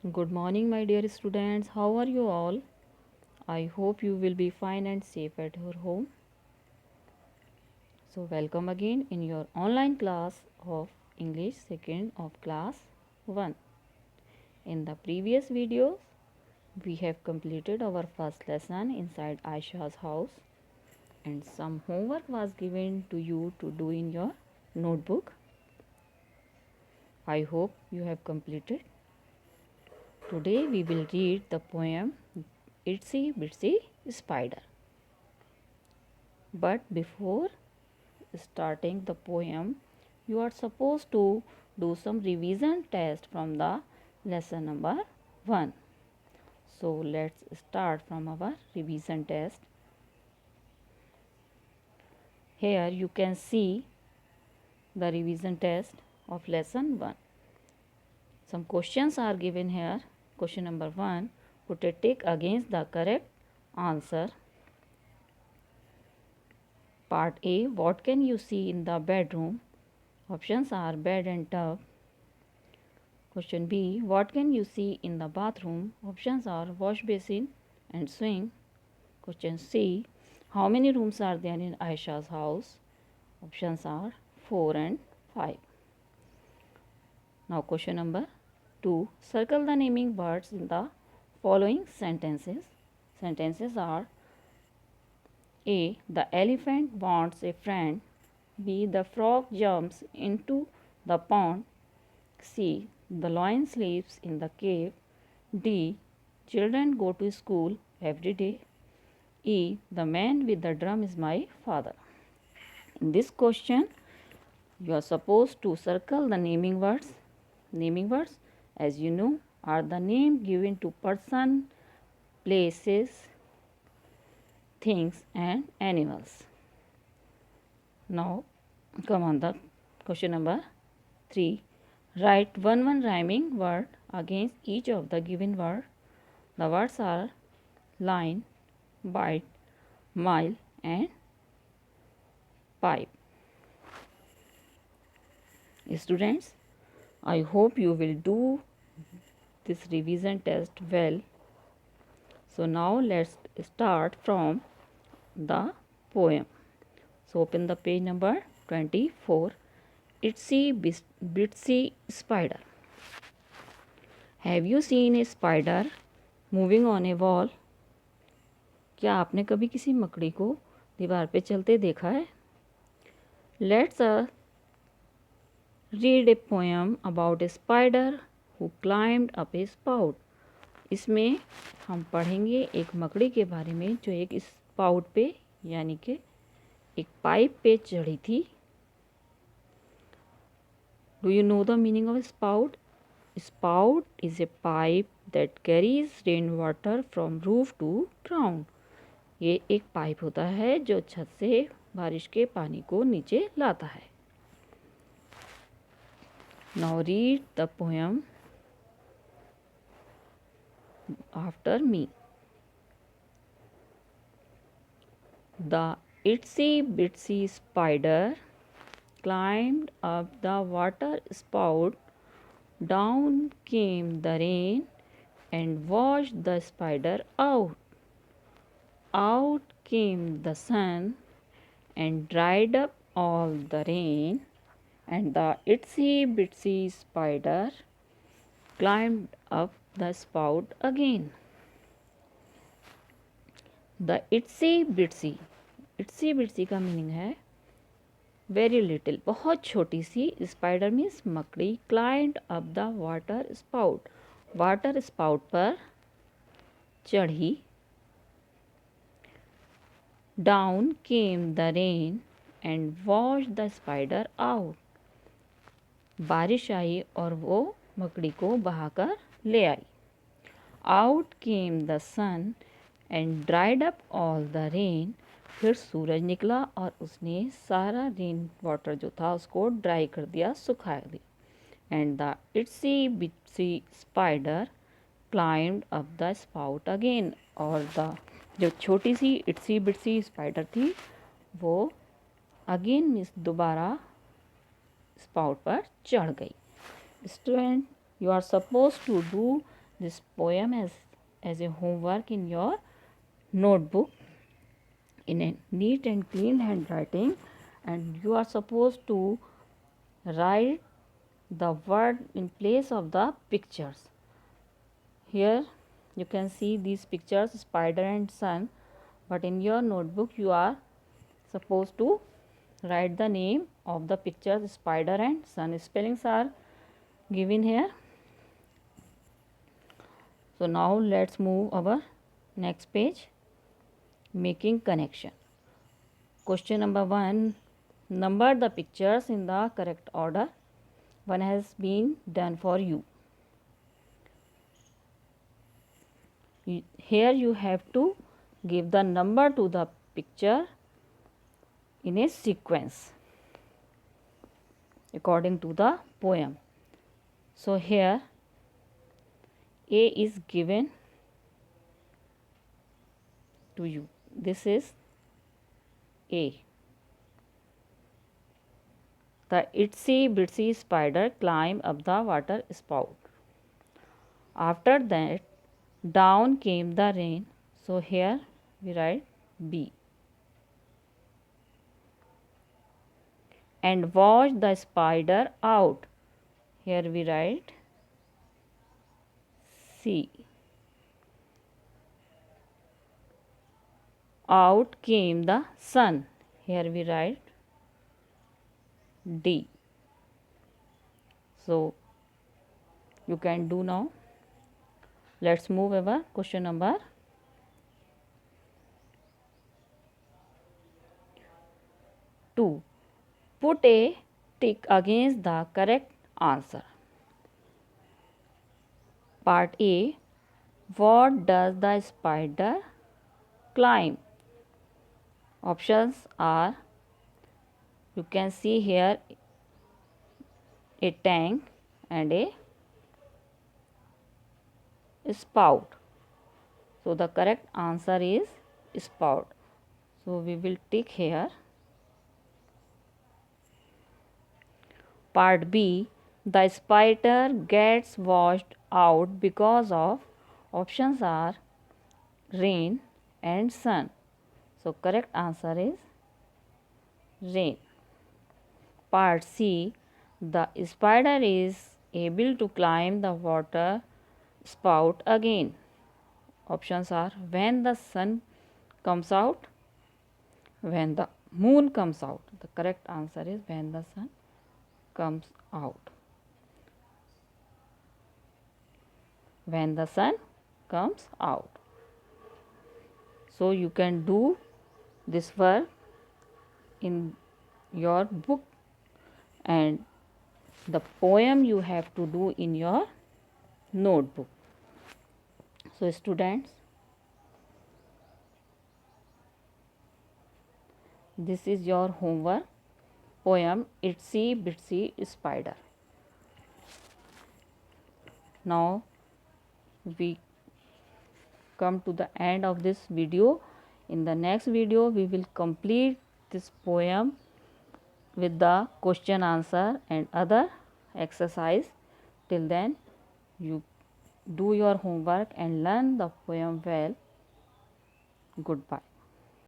Good morning, my dear students. How are you all? I hope you will be fine and safe at your home. So, welcome again in your online class of English second of class 1. In the previous videos, we have completed our first lesson inside Aisha's house, and some homework was given to you to do in your notebook. I hope you have completed. Today we will read the poem Itsy Bitsy Spider. But before starting the poem, you are supposed to do some revision test from the lesson number 1. So let's start from our revision test. Here you can see the revision test of lesson 1. Some questions are given here. Question number 1, put a tick against the correct answer. Part A, what can you see in the bedroom? Options are bed and tub. Question B, what can you see in the bathroom? Options are wash basin and swing. Question C, how many rooms are there in Aisha's house? Options are 4 and 5. Now question number 2, circle the naming words in the following sentences. Sentences are A, the elephant wants a friend. B, the frog jumps into the pond. C, the lion sleeps in the cave. D, children go to school every day. E, the man with the drum is my father. In this question, you are supposed to circle the naming words. Naming words, as you know, are the name given to person, places, things and animals. Now, come on the question number 3. Write one rhyming word against each of the given word. The words are line, bite, mile and pipe. Students, I hope you will do this revision test well. So now let's start from the poem. So open the page number 24. Itsy Bitsy Spider. Have you seen a spider moving on a wall? क्या आपने कभी किसी मकड़ी को दीवार पे चलते देखा है? Let's read a poem about a spider who climbed up a spout. इसमें हम पढ़ेंगे एक मकड़ी के बारे में जो एक स्पाउट पे यानी कि एक पाइप पे चढ़ी थी. Do you know the meaning of a spout? Spout is a pipe that carries rainwater from roof to ground. ये एक पाइप होता है जो छत से बारिश के पानी को नीचे लाता है. Now read the poem after me. The itsy bitsy spider climbed up the water spout. Down came the rain and washed the spider out. Out came the sun and dried up all the rain, and the itsy bitsy spider climbed up the spout again. The itsy bitsy का meaning है very little, बहुत छोटी सी. Spider means मकड़ी. Climbed up the water spout, water spout पर चढ़ी. Down came the rain and wash the spider out, बारिश आई और वो मकड़ी को बहाकर ले आई. Out came the sun and dried up all the rain, फिर सूरज निकला और उसने सारा रेन वाटर जो था उसको ड्राई कर दिया, सुखा दिया. And the itsy bitsy spider climbed up the spout again, और द जो छोटी सी इट्सी बिट्सी स्पाइडर थी वो अगेन मीन्स दोबारा स्पाउट पर चढ़ गई. Student, you are supposed to do this poem as a homework in your notebook in a neat and clean handwriting, and you are supposed to write the word in place of the pictures. Here you can see these pictures, spider and sun, but in your notebook you are supposed to write the name of the pictures, spider and sun. Spellings are given here. So now let's move our next page, making connection. Question number 1, number the pictures in the correct order. One has been done for you. Here you have to give the number to the picture in a sequence according to the poem. So here A is given to you. This is A. The itsy bitsy spider climbed up the water spout. After that, down came the rain. So here we write B. And washed the spider out. Here we write C. Out came the sun. Here we write D. So you can do now. Let's move over question number 2. Put a tick against the correct answer. Part A. What does the spider climb? Options are, you can see here, a tank and a spout. So the correct answer is spout. So we will tick here. Part B. The spider gets washed out because of, options are rain and sun. So correct answer is rain. Part C. The spider is able to climb the water spout again. Options are when the sun comes out, when the moon comes out. The correct answer is when the sun comes out. When the sun comes out. So you can do this work in your book, and the poem you have to do in your notebook. So students, this is your homework, poem Itsy Bitsy Spider. Now we come to the end of this video. In the next video we will complete this poem with the question answer and other exercise. Till then you do your homework and learn the poem well. Goodbye.